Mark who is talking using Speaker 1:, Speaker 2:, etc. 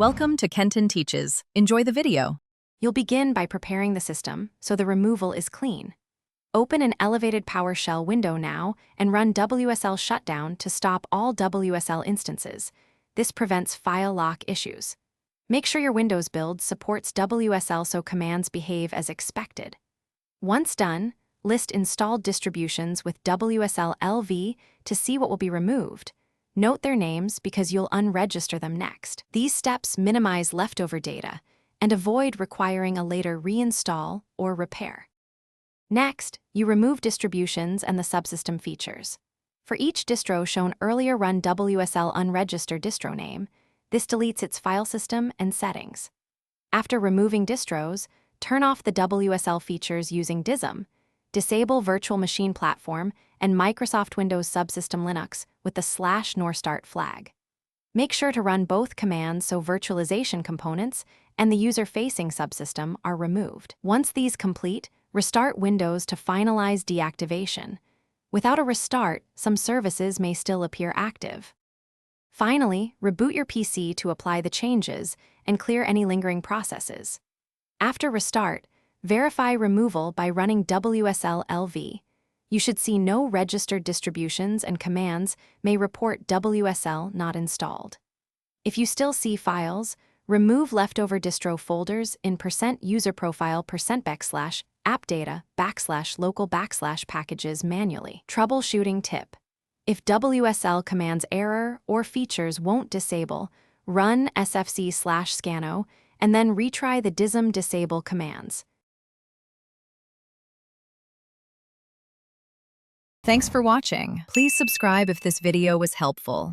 Speaker 1: Welcome to Kenton Teaches. Enjoy the video.
Speaker 2: You'll begin by preparing the system so the removal is clean. Open an elevated PowerShell window now and run WSL shutdown to stop all WSL instances. This prevents file lock issues. Make sure your Windows build supports WSL so commands behave as expected. Once done, list installed distributions with WSL LV to see what will be removed. Note their names because you'll unregister them next. These steps minimize leftover data and avoid requiring a later reinstall or repair. Next, you remove distributions and the subsystem features. For each distro shown earlier, run WSL unregister distro name. This deletes its file system and settings. After removing distros, turn off the WSL features using DISM. Disable Virtual Machine Platform and Microsoft Windows Subsystem Linux with the /norstart flag. Make sure to run both commands so virtualization components and the user-facing subsystem are removed. Once these complete, restart Windows to finalize deactivation. Without a restart, some services may still appear active. Finally, reboot your PC to apply the changes and clear any lingering processes. After restart, verify removal by running WSL LV. You should see no registered distributions and commands may report WSL not installed. If you still see files, remove leftover distro folders in %userprofile %appdata \local \packages manually. Troubleshooting tip. If WSL commands error or features won't disable, run sfc/scano and then retry the DISM disable commands.
Speaker 1: Thanks for watching. Please subscribe if this video was helpful.